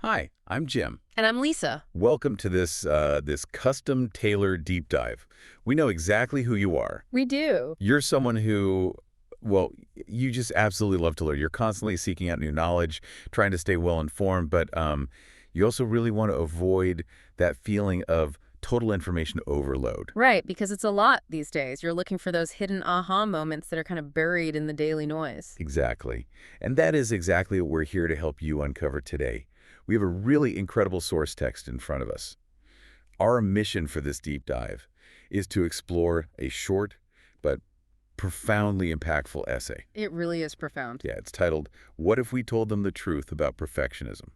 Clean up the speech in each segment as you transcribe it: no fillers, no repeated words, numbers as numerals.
Hi, I'm Jim. And I'm Lisa. Welcome to this custom-tailored deep dive. We know exactly who you are. We do. You're someone who, well, you just absolutely love to learn. You're constantly seeking out new knowledge, trying to stay well-informed, but you also really want to avoid that feeling of total information overload. Right, because it's a lot these days. You're looking for those hidden aha moments that are kind of buried in the daily noise. Exactly. And that is exactly what we're here to help you uncover today. We have a really incredible source text in front of us. Our mission for this deep dive is to explore a short but profoundly impactful essay. It really is profound. Yeah, it's titled, What If We Told Them the Truth About Perfectionism?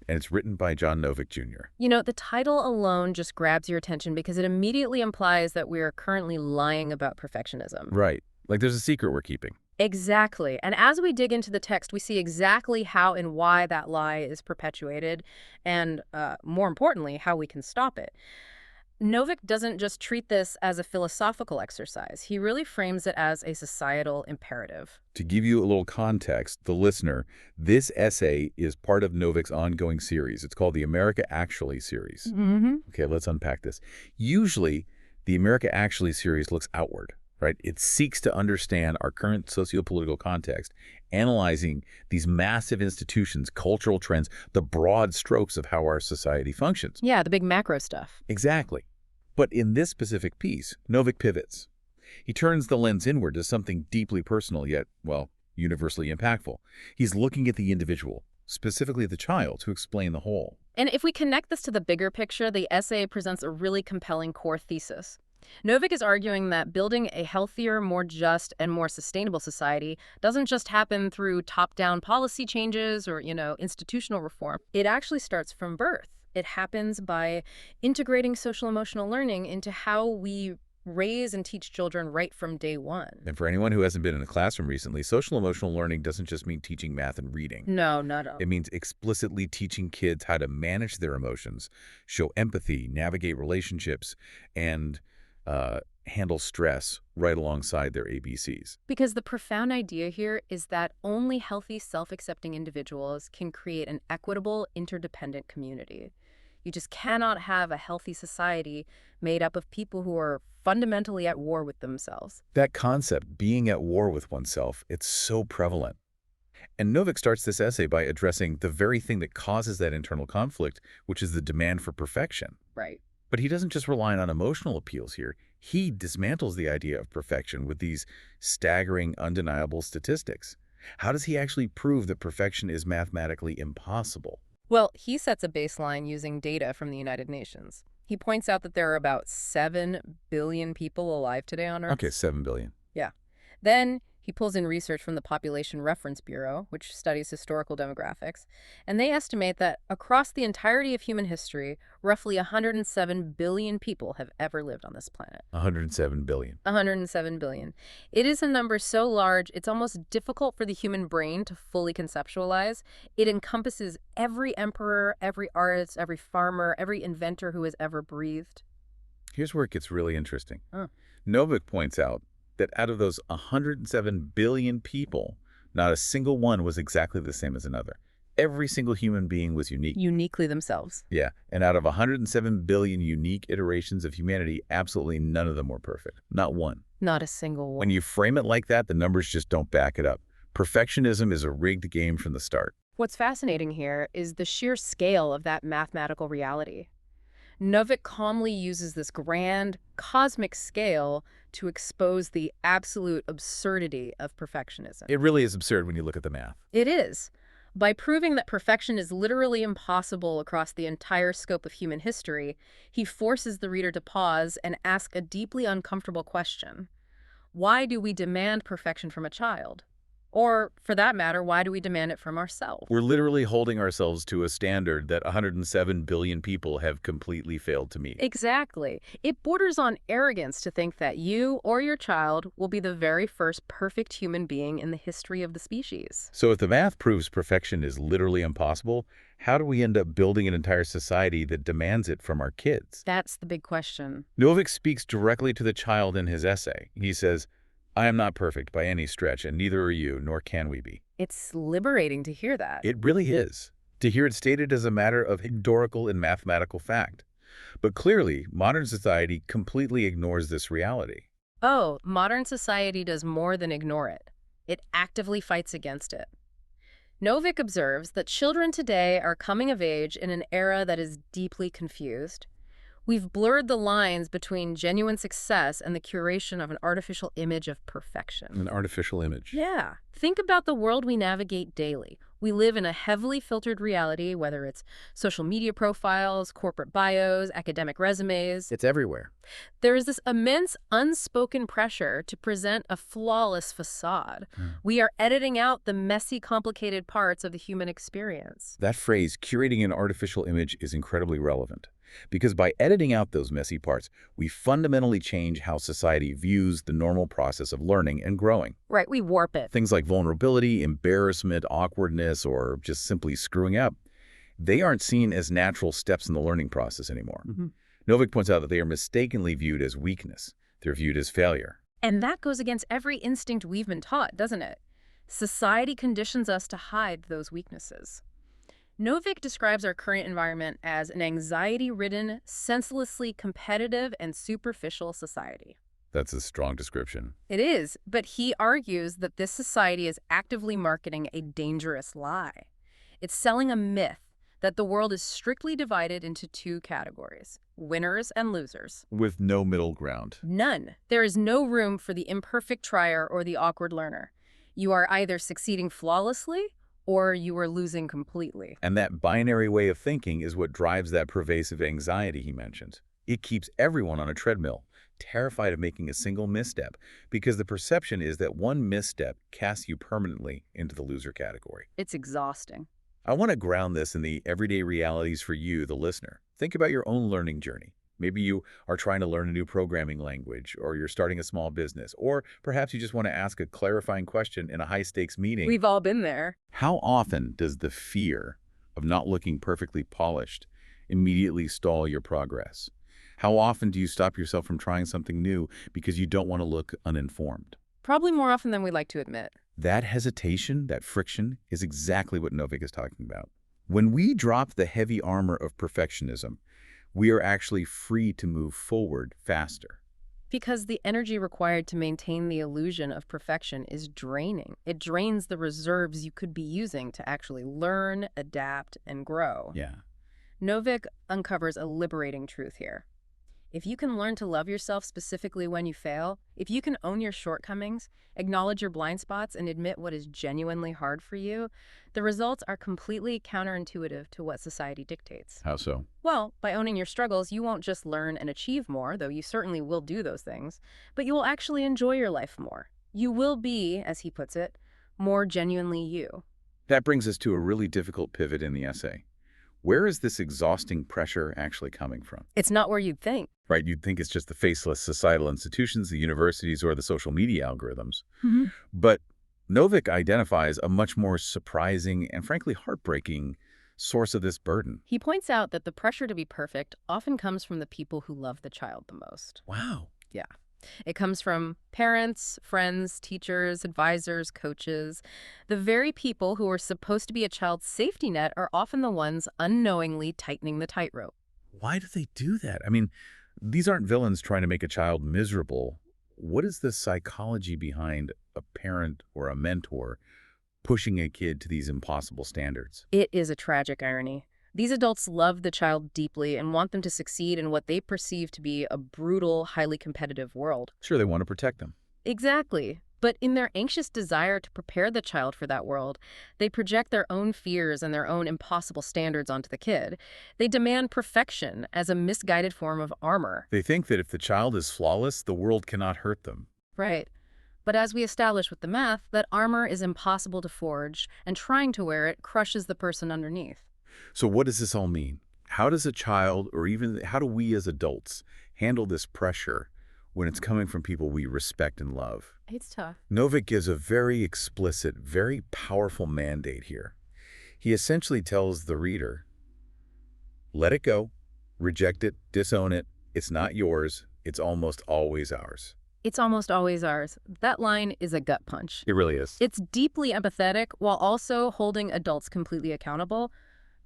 And it's written by John Novick Jr. You know, the title alone just grabs your attention because it immediately implies that we are currently lying about perfectionism. Right. Like there's a secret we're keeping. Exactly. And as we dig into the text, we see exactly how and why that lie is perpetuated and, more importantly, how we can stop it. Novick doesn't just treat this as a philosophical exercise. He really frames it as a societal imperative. To give you a little context, the listener, this essay is part of Novick's ongoing series. It's called the America Actually series. Okay, let's unpack this. Usually, the America Actually series looks outward, right? It seeks to understand our current socio-political context, analyzing these massive institutions, cultural trends, the broad strokes of how our society functions. Yeah, the big macro stuff. Exactly. But in this specific piece, Novick pivots. He turns the lens inward to something deeply personal yet, well, universally impactful. He's looking at the individual, specifically the child, to explain the whole. And if we connect this to the bigger picture, the essay presents a really compelling core thesis. Novick is arguing that building a healthier, more just, and more sustainable society doesn't just happen through top-down policy changes or, institutional reform. It actually starts from birth. It happens by integrating social-emotional learning into how we raise and teach children right from day one. And for anyone who hasn't been in a classroom recently, social-emotional learning doesn't just mean teaching math and reading. No, not at all. It means explicitly teaching kids how to manage their emotions, show empathy, navigate relationships, and handle stress right alongside their ABCs. Because the profound idea here is that only healthy, self-accepting individuals can create an equitable, interdependent community. You just cannot have a healthy society made up of people who are fundamentally at war with themselves. That concept, being at war with oneself, it's so prevalent. And Novick starts this essay by addressing the very thing that causes that internal conflict, which is the demand for perfection. Right. But he doesn't just rely on emotional appeals here. He dismantles the idea of perfection with these staggering, undeniable statistics. How does he actually prove that perfection is mathematically impossible? Well, he sets a baseline using data from the United Nations. He points out that there are about 7 billion people alive today on Earth. Okay, 7 billion. Yeah. Then he pulls in research from the Population Reference Bureau, which studies historical demographics, and they estimate that across the entirety of human history, roughly 107 billion people have ever lived on this planet. 107 billion. 107 billion. It is a number so large, it's almost difficult for the human brain to fully conceptualize. It encompasses every emperor, every artist, every farmer, every inventor who has ever breathed. Here's where it gets really interesting. Huh. Novick points out that out of those 107 billion people, not a single one was exactly the same as another. Every single human being was unique. Uniquely themselves. Yeah, and out of 107 billion unique iterations of humanity, absolutely none of them were perfect. Not one. Not a single one. When you frame it like that, the numbers just don't back it up. Perfectionism is a rigged game from the start. What's fascinating here is the sheer scale of that mathematical reality. Novick calmly uses this grand, cosmic scale to expose the absolute absurdity of perfectionism. It really is absurd when you look at the math. It is. By proving that perfection is literally impossible across the entire scope of human history, he forces the reader to pause and ask a deeply uncomfortable question. Why do we demand perfection from a child? Or, for that matter, why do we demand it from ourselves? We're literally holding ourselves to a standard that 107 billion people have completely failed to meet. Exactly. It borders on arrogance to think that you or your child will be the very first perfect human being in the history of the species. So if the math proves perfection is literally impossible, how do we end up building an entire society that demands it from our kids? That's the big question. Novick speaks directly to the child in his essay. He says, I am not perfect by any stretch, and neither are you, nor can we be. It's liberating to hear that. It really is. to hear it stated as a matter of historical and mathematical fact. But clearly, modern society completely ignores this reality. Oh, modern society does more than ignore it. It actively fights against it. Novick observes that children today are coming of age in an era that is deeply confused. We've blurred the lines between genuine success and the curation of an artificial image of perfection. An artificial image. Yeah. Think about the world we navigate daily. We live in a heavily filtered reality, whether it's social media profiles, corporate bios, academic resumes. It's everywhere. There is this immense unspoken pressure to present a flawless facade. We are editing out the messy, complicated parts of the human experience. That phrase, curating an artificial image, is incredibly relevant. Because by editing out those messy parts, we fundamentally change how society views the normal process of learning and growing. Right, we warp it. Things like vulnerability, embarrassment, awkwardness, or just simply screwing up, they aren't seen as natural steps in the learning process anymore. Novick points out that they are mistakenly viewed as weakness. They're viewed as failure. And that goes against every instinct we've been taught, doesn't it? Society conditions us to hide those weaknesses. Novick describes our current environment as an anxiety-ridden, senselessly competitive, and superficial society. That's a strong description. It is, but he argues that this society is actively marketing a dangerous lie. It's selling a myth that the world is strictly divided into two categories, winners and losers. With no middle ground. None. There is no room for the imperfect trier or the awkward learner. You are either succeeding flawlessly or you are losing completely. And that binary way of thinking is what drives that pervasive anxiety he mentioned. It keeps everyone on a treadmill, terrified of making a single misstep, because the perception is that one misstep casts you permanently into the loser category. It's exhausting. I want to ground this in the everyday realities for you, the listener. Think about your own learning journey. Maybe you are trying to learn a new programming language, or you're starting a small business, or perhaps you just want to ask a clarifying question in a high-stakes meeting. We've all been there. How often does the fear of not looking perfectly polished immediately stall your progress? How often do you stop yourself from trying something new because you don't want to look uninformed? Probably more often than we like to admit. That hesitation, that friction, is exactly what Novick is talking about. When we drop the heavy armor of perfectionism, we are actually free to move forward faster. Because the energy required to maintain the illusion of perfection is draining. It drains the reserves you could be using to actually learn, adapt, and grow. Yeah. Novick uncovers a liberating truth here. If you can learn to love yourself specifically when you fail, if you can own your shortcomings, acknowledge your blind spots, and admit what is genuinely hard for you, the results are completely counterintuitive to what society dictates. How so? Well, by owning your struggles, you won't just learn and achieve more, though you certainly will do those things, but you will actually enjoy your life more. You will be, as he puts it, more genuinely you. That brings us to a really difficult pivot in the essay. Where is this exhausting pressure actually coming from? It's not where you'd think. Right, you'd think it's just the faceless societal institutions, the universities, or the social media algorithms. But Novick identifies a much more surprising and frankly heartbreaking source of this burden. He points out that the pressure to be perfect often comes from the people who love the child the most. Wow. Yeah. It comes from parents, friends, teachers, advisors, coaches. The very people who are supposed to be a child's safety net are often the ones unknowingly tightening the tightrope. Why do they do that? I mean, these aren't villains trying to make a child miserable. What is the psychology behind a parent or a mentor pushing a kid to these impossible standards? It is a tragic irony. These adults love the child deeply and want them to succeed in what they perceive to be a brutal, highly competitive world. Sure, they want to protect them. Exactly. But in their anxious desire to prepare the child for that world, they project their own fears and their own impossible standards onto the kid. They demand perfection as a misguided form of armor. They think that if the child is flawless, the world cannot hurt them. Right. But as we establish with the math, that armor is impossible to forge, and trying to wear it crushes the person underneath. So what does this all mean? How does a child, or even how do we as adults, handle this pressure when it's coming from people we respect and love? It's tough. Novick gives a very explicit, very powerful mandate here. He essentially tells the reader, let it go, reject it, disown it. It's not yours. It's almost always ours. It's almost always ours. That line is a gut punch. It really is. It's deeply empathetic while also holding adults completely accountable.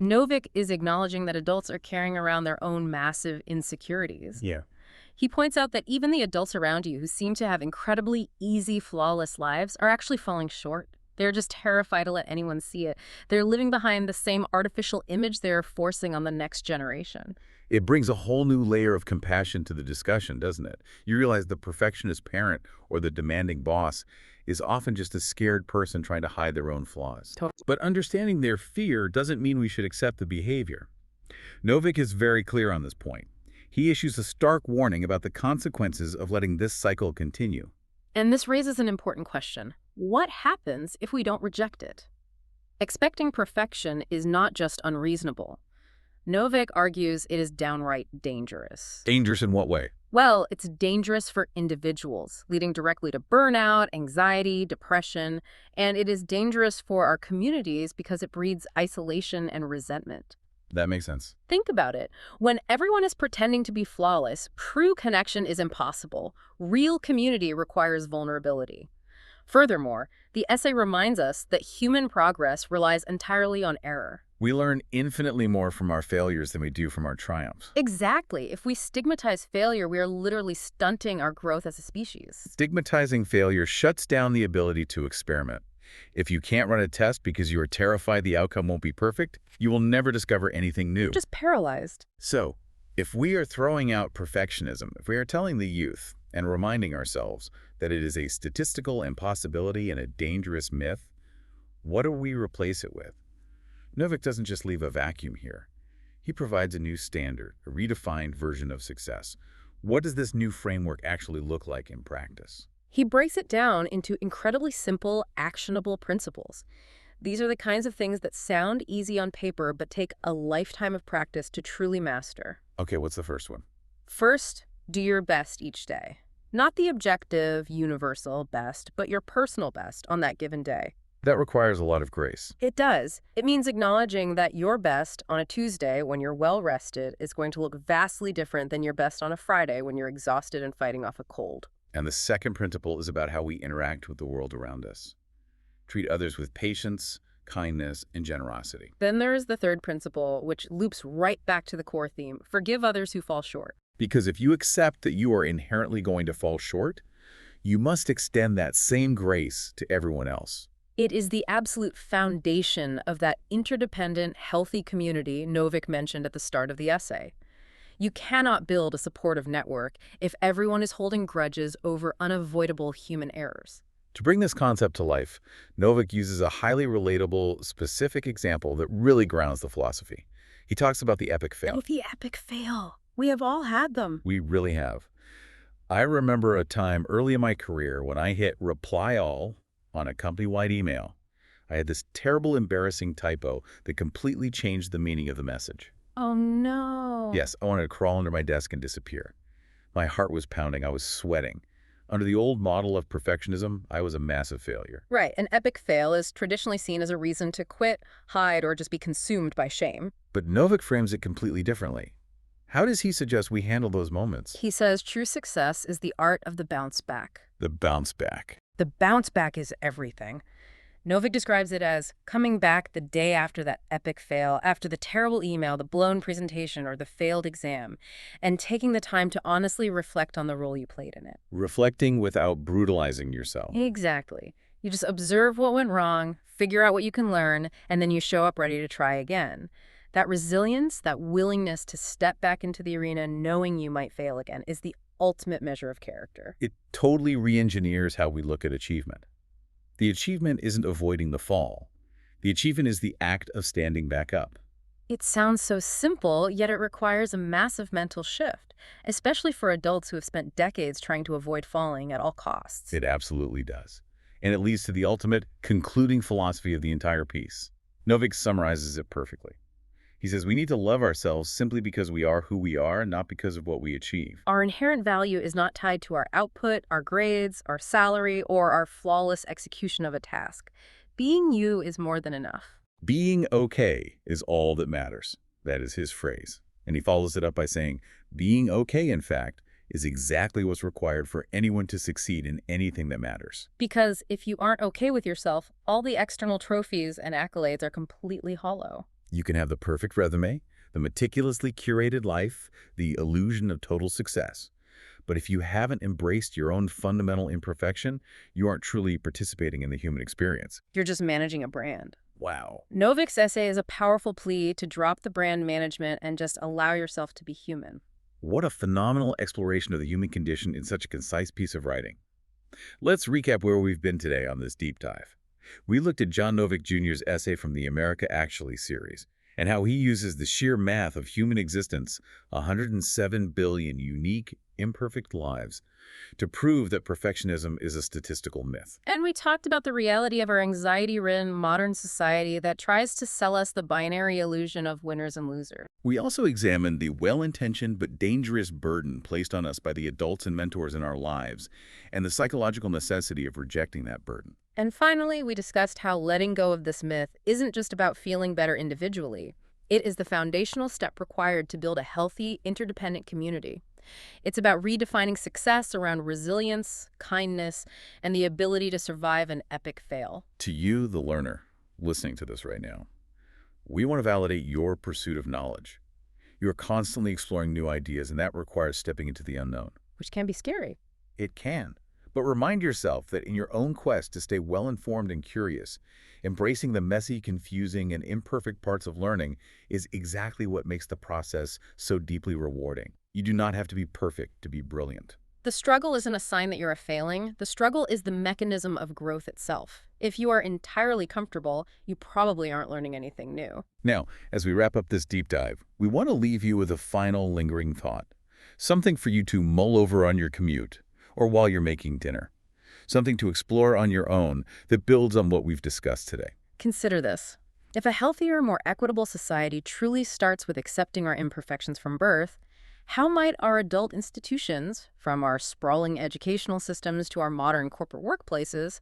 Novick is acknowledging that adults are carrying around their own massive insecurities. Yeah. He points out that even the adults around you who seem to have incredibly easy, flawless lives are actually falling short. They're just terrified to let anyone see it. They're living behind the same artificial image they're forcing on the next generation. It brings a whole new layer of compassion to the discussion, doesn't it? You realize the perfectionist parent or the demanding boss is often just a scared person trying to hide their own flaws. Totally. But understanding their fear doesn't mean we should accept the behavior. Novick is very clear on this point. He issues a stark warning about the consequences of letting this cycle continue. And this raises an important question. What happens if we don't reject it? Expecting perfection is not just unreasonable. Novick argues it is downright dangerous. Dangerous in what way? Well, it's dangerous for individuals, leading directly to burnout, anxiety, depression, and it is dangerous for our communities because it breeds isolation and resentment. That makes sense. Think about it. When everyone is pretending to be flawless, true connection is impossible. Real community requires vulnerability. Furthermore, the essay reminds us that human progress relies entirely on error. We learn infinitely more from our failures than we do from our triumphs. Exactly. If we stigmatize failure, we are literally stunting our growth as a species. Stigmatizing failure shuts down the ability to experiment. If you can't run a test because you are terrified the outcome won't be perfect, you will never discover anything new. Just paralyzed. So, if we are throwing out perfectionism, if we are telling the youth and reminding ourselves that it is a statistical impossibility and a dangerous myth, what do we replace it with? Novick doesn't just leave a vacuum here. He provides a new standard, a redefined version of success. What does this new framework actually look like in practice? He breaks it down into incredibly simple, actionable principles. These are the kinds of things that sound easy on paper but take a lifetime of practice to truly master. Okay, what's the first one? First, do your best each day. Not the objective, universal best, but your personal best on that given day. That requires a lot of grace. It does. It means acknowledging that your best on a Tuesday when you're well-rested is going to look vastly different than your best on a Friday when you're exhausted and fighting off a cold. And the second principle is about how we interact with the world around us. Treat others with patience, kindness, and generosity. Then there is the third principle, which loops right back to the core theme: forgive others who fall short. Because if you accept that you are inherently going to fall short, you must extend that same grace to everyone else. It is the absolute foundation of that interdependent, healthy community Novick mentioned at the start of the essay. You cannot build a supportive network if everyone is holding grudges over unavoidable human errors. To bring this concept to life, Novick uses a highly relatable, specific example that really grounds the philosophy. He talks about the epic fail. Oh, the epic fail. We have all had them. We really have. I remember a time early in my career when I hit reply all on a company-wide email. I had this terrible, embarrassing typo that completely changed the meaning of the message. Oh, no. Yes, I wanted to crawl under my desk and disappear. My heart was pounding. I was sweating. Under the old model of perfectionism, I was a massive failure. Right. An epic fail is traditionally seen as a reason to quit, hide, or just be consumed by shame. But Novick frames it completely differently. How does he suggest we handle those moments? He says true success is the art of the bounce back. The bounce back. The bounce back is everything. Novick describes it as coming back the day after that epic fail, after the terrible email, the blown presentation, or the failed exam, and taking the time to honestly reflect on the role you played in it. Reflecting without brutalizing yourself. Exactly. You just observe what went wrong, figure out what you can learn, and then you show up ready to try again. That resilience, that willingness to step back into the arena knowing you might fail again, is the ultimate measure of character. It totally re-engineers how we look at achievement. The achievement isn't avoiding the fall. The achievement is the act of standing back up. It sounds so simple, yet it requires a massive mental shift, especially for adults who have spent decades trying to avoid falling at all costs. It absolutely does. And it leads to the ultimate, concluding philosophy of the entire piece. Novick summarizes it perfectly. He says we need to love ourselves simply because we are who we are, not because of what we achieve. Our inherent value is not tied to our output, our grades, our salary, or our flawless execution of a task. Being you is more than enough. Being okay is all that matters. That is his phrase. And he follows it up by saying, being okay, in fact, is exactly what's required for anyone to succeed in anything that matters. Because if you aren't okay with yourself, all the external trophies and accolades are completely hollow. You can have the perfect resume, the meticulously curated life, the illusion of total success. But if you haven't embraced your own fundamental imperfection, you aren't truly participating in the human experience. You're just managing a brand. Wow. Novik's essay is a powerful plea to drop the brand management and just allow yourself to be human. What a phenomenal exploration of the human condition in such a concise piece of writing. Let's recap where we've been today on this deep dive. We looked at John Novick Jr.'s essay from the America Actually series and how he uses the sheer math of human existence, 107 billion unique, imperfect lives, to prove that perfectionism is a statistical myth. And we talked about the reality of our anxiety-ridden modern society that tries to sell us the binary illusion of winners and losers. We also examined the well-intentioned but dangerous burden placed on us by the adults and mentors in our lives and the psychological necessity of rejecting that burden. And finally, we discussed how letting go of this myth isn't just about feeling better individually. It is the foundational step required to build a healthy, interdependent community. It's about redefining success around resilience, kindness, and the ability to survive an epic fail. To you, the learner, listening to this right now, we want to validate your pursuit of knowledge. You are constantly exploring new ideas, and that requires stepping into the unknown. Which can be scary. It can. But remind yourself that in your own quest to stay well-informed and curious, embracing the messy, confusing, and imperfect parts of learning is exactly what makes the process so deeply rewarding. You do not have to be perfect to be brilliant. The struggle isn't a sign that you're a failing. The struggle is the mechanism of growth itself. If you are entirely comfortable, you probably aren't learning anything new. Now, as we wrap up this deep dive, we want to leave you with a final lingering thought. Something for you to mull over on your commute or while you're making dinner. Something to explore on your own that builds on what we've discussed today. Consider this. If a healthier, more equitable society truly starts with accepting our imperfections from birth, how might our adult institutions, from our sprawling educational systems to our modern corporate workplaces,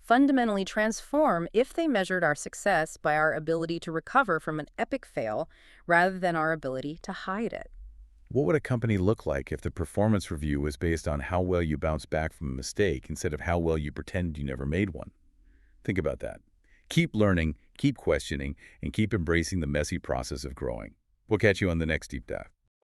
fundamentally transform if they measured our success by our ability to recover from an epic fail rather than our ability to hide it? What would a company look like if the performance review was based on how well you bounce back from a mistake instead of how well you pretend you never made one? Think about that. Keep learning, keep questioning, and keep embracing the messy process of growing. We'll catch you on the next deep dive.